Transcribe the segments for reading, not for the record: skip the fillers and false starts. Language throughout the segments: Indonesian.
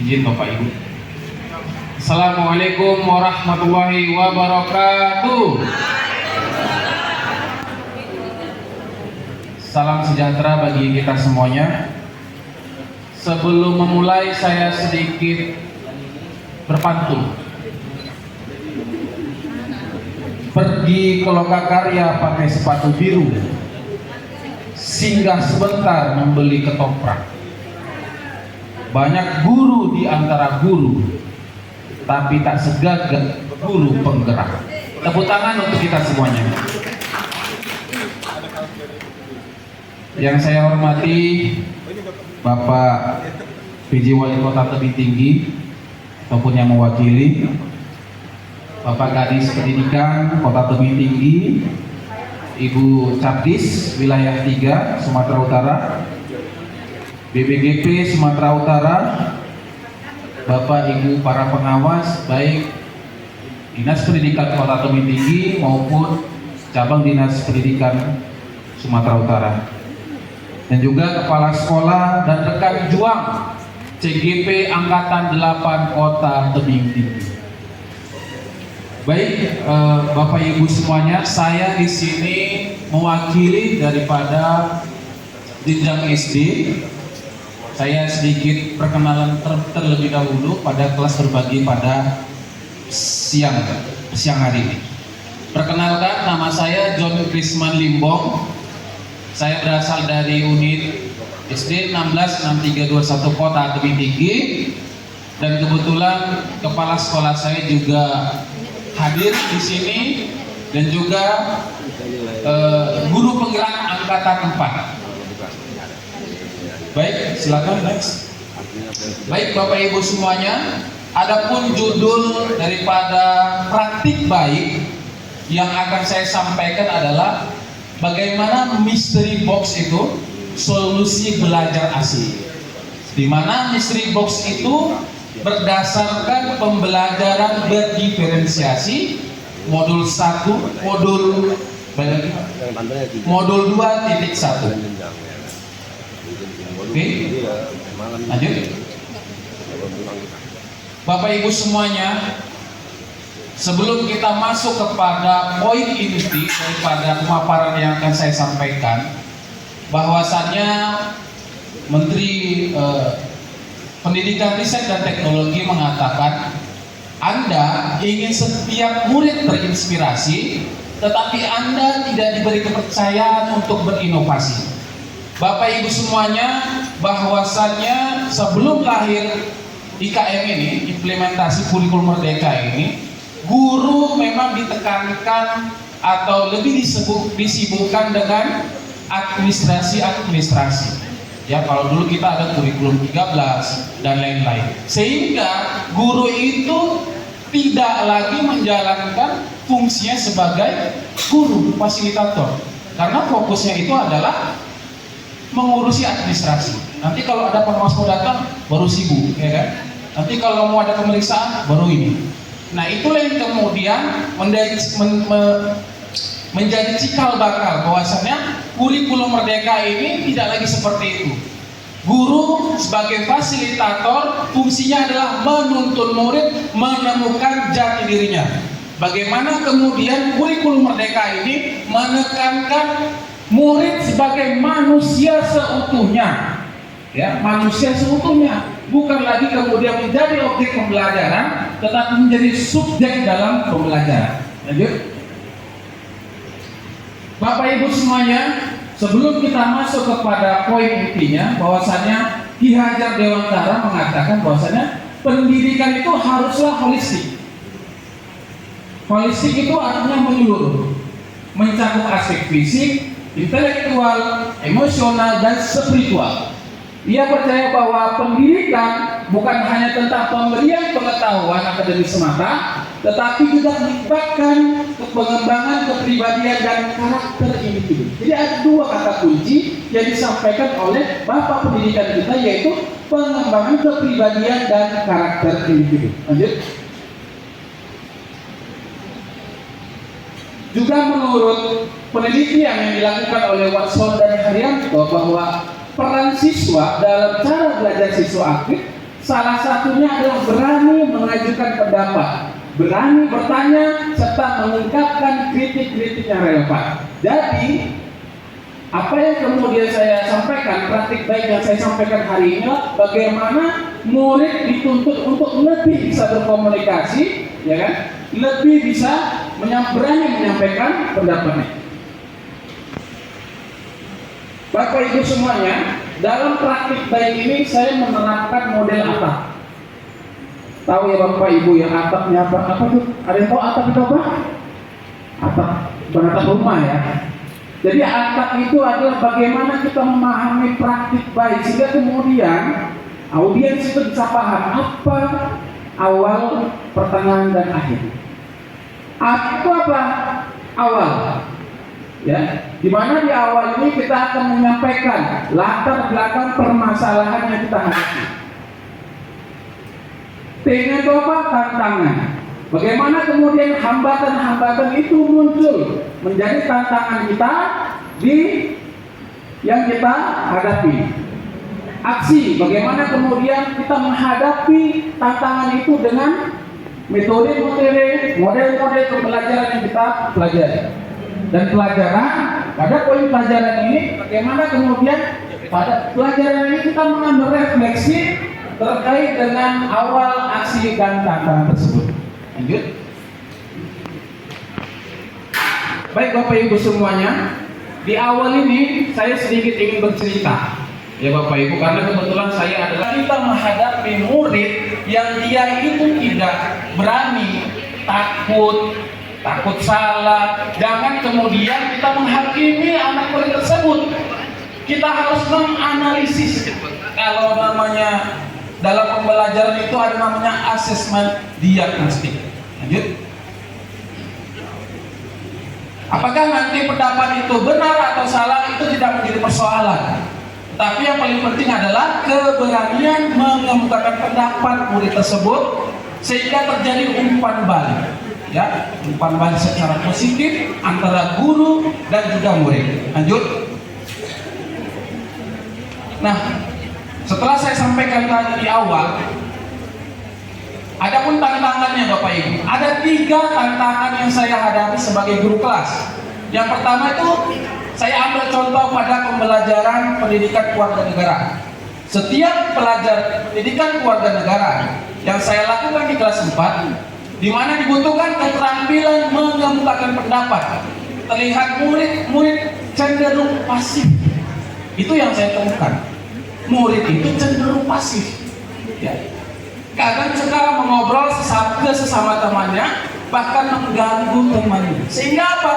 Izin Bapak Ibu. Assalamualaikum warahmatullahi wabarakatuh. Salam sejahtera bagi kita semuanya. Sebelum memulai saya sedikit berpantun. Pergi ke Lokakarya pakai sepatu biru, singgah sebentar membeli ketoprak. Banyak guru di antara guru, tapi tak segagah guru penggerak. Tepuk tangan untuk kita semuanya. Yang saya hormati Bapak PJ Wali Kota Tebing Tinggi ataupun yang mewakili, Bapak Kadis Pendidikan Kota Tebing Tinggi, Ibu Cabdis Wilayah 3 Sumatera Utara, BPGP Sumatera Utara, Bapak Ibu para pengawas baik Dinas Pendidikan Kota Tebing Tinggi maupun cabang Dinas Pendidikan Sumatera Utara, dan juga kepala sekolah dan rekan juang CGP Angkatan 8 Kota Tebing Tinggi. Baik, Bapak Ibu semuanya, saya di sini mewakili daripada jenjang SD. Saya sedikit perkenalan terlebih dahulu pada kelas berbagi pada siang hari ini. Perkenalkan, nama saya John Krisman Limbong. Saya berasal dari unit SD 166321 Kota Tebing Tinggi, dan kebetulan kepala sekolah saya juga hadir di sini, dan juga guru penggerak angkatan 4. Baik, silakan next. Baik Bapak Ibu semuanya, adapun judul daripada praktik baik yang akan saya sampaikan adalah bagaimana mystery box itu solusi belajar asing. Di mana mystery box itu berdasarkan pembelajaran berdiferensiasi modul 1, modul 2.1. Oke, lanjut. Bapak Ibu semuanya, sebelum kita masuk kepada poin inti daripada pemaparan yang akan saya sampaikan, bahwasannya Menteri Pendidikan, Riset dan Teknologi mengatakan Anda ingin setiap murid terinspirasi, tetapi Anda tidak diberi kepercayaan untuk berinovasi. Bapak Ibu semuanya, bahwasannya sebelum lahir IKM ini, implementasi kurikulum merdeka ini, guru memang ditekankan atau lebih disibukkan dengan administrasi. Ya, kalau dulu kita ada kurikulum 13 dan lain-lain, sehingga guru itu tidak lagi menjalankan fungsinya sebagai guru fasilitator, karena fokusnya itu adalah mengurusi administrasi. Nanti kalau ada pengawas mau datang baru sibuk, ya kan? Nanti kalau mau ada pemeriksaan baru ini. Nah, itulah yang kemudian menjadi cikal bakal bahwasannya kurikulum merdeka ini tidak lagi seperti itu. Guru sebagai fasilitator fungsinya adalah menuntun murid menemukan jati dirinya. Bagaimana kemudian kurikulum merdeka ini menekankan murid sebagai manusia seutuhnya, ya, manusia seutuhnya, bukan lagi kemudian menjadi objek pembelajaran, tetapi menjadi subjek dalam pembelajaran. Lanjut. Bapak Ibu semuanya, sebelum kita masuk kepada poin intinya, bahwasannya Ki Hajar Dewantara mengatakan bahwasannya pendidikan itu haruslah holistik. Holistik itu artinya menyeluruh, mencakup aspek fisik, intelektual, emosional, dan spiritual. Ia percaya bahwa pendidikan bukan hanya tentang pemberian pengetahuan akademis semata, tetapi juga melibatkan pengembangan kepribadian dan karakter individu. Jadi ada dua kata kunci yang disampaikan oleh Bapak Pendidikan kita, yaitu pengembangan kepribadian dan karakter individu. Lanjut. Juga menurut penelitian yang dilakukan oleh Watson dan Haryanto bahwa peran siswa dalam cara belajar siswa aktif salah satunya adalah berani mengajukan pendapat, berani bertanya, serta mengungkapkan kritik-kritik yang relevan. Jadi, apa yang kemudian saya sampaikan, praktik baik yang saya sampaikan hari ini, bagaimana murid dituntut untuk lebih bisa berkomunikasi, ya kan? Lebih bisa berani menyampaikan pendapatnya. Bapak Ibu semuanya, dalam praktik baik ini saya menerapkan model atap. Tahu ya Bapak Ibu ya atapnya apa? Apa itu? Ada yang tahu atap itu apa? Atap, bukan atap rumah ya. Jadi atap itu adalah bagaimana kita memahami praktik baik sehingga kemudian audiens itu bisa paham apa awal, pertengahan, dan akhir. Atap itu apa? Awal. Ya, di mana di awal ini kita akan menyampaikan latar belakang permasalahan yang kita hadapi. T-nya itu apa? Tantangan. Bagaimana kemudian hambatan-hambatan itu muncul menjadi tantangan kita di yang kita hadapi. Aksi, bagaimana kemudian kita menghadapi tantangan itu dengan model-model pembelajaran yang kita pelajari. Dan pelajaran, pada poin pelajaran ini, bagaimana kemudian pada pelajaran ini kita mengambil refleksi terkait dengan awal, aksi, dan tantangan tersebut. Lanjut. Baik Bapak Ibu semuanya, di awal ini saya sedikit ingin bercerita, ya Bapak Ibu, karena kebetulan saya adalah kita menghadapi murid yang dia itu tidak berani, takut salah. Jangan kemudian kita menghakimi anak murid tersebut. Kita harus menganalisis. Kalau namanya dalam pembelajaran itu ada namanya asesmen diagnostik. Lanjut. Apakah nanti pendapat itu benar atau salah itu tidak menjadi persoalan. Tapi yang paling penting adalah keberanian mengemukakan pendapat murid tersebut sehingga terjadi umpan balik. Ya, umpan balik secara positif antara guru dan juga murid. Lanjut. Nah, setelah saya sampaikan tadi di awal, adapun tantangannya Bapak Ibu, ada 3 tantangan yang saya hadapi sebagai guru kelas. Yang pertama itu saya ambil contoh pada pembelajaran pendidikan keluarga negara. Setiap pelajar pendidikan keluarga negara yang saya lakukan di kelas 4, di mana dibutuhkan keterampilan mengemukakan pendapat, terlihat murid cenderung pasif. Itu yang saya temukan. Murid itu cenderung pasif. Ya. Kadang sekarang mengobrol ke sesama temannya, bahkan mengganggu temannya. Sehingga apa?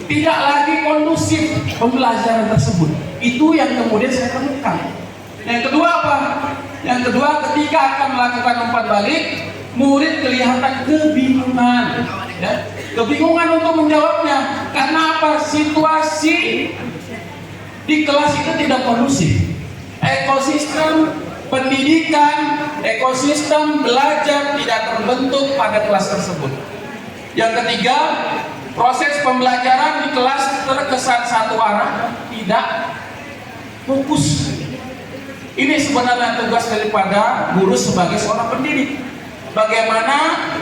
Tidak lagi kondusif pembelajaran tersebut. Itu yang kemudian saya temukan. Yang kedua apa? Yang kedua, ketika akan melakukan umpan balik, murid kelihatan kebingungan, ya? Kebingungan untuk menjawabnya. Karena apa? Situasi di kelas itu tidak kondusif. Ekosistem pendidikan, ekosistem belajar tidak terbentuk pada kelas tersebut. Yang ketiga, proses pembelajaran di kelas terkesan satu arah, tidak fokus. Ini sebenarnya tugas daripada guru sebagai seorang pendidik. Bagaimana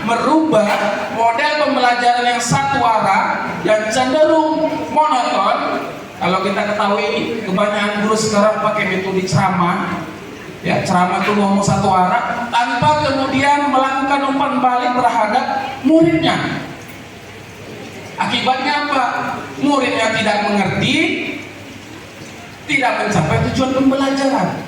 merubah model pembelajaran yang satu arah, yang cenderung monoton. Kalau kita ketahui kebanyakan guru sekarang pakai metode ceramah, ya ceramah itu ngomong satu arah tanpa kemudian melakukan umpan balik terhadap muridnya. Akibatnya apa? Muridnya tidak mengerti, tidak mencapai tujuan pembelajaran.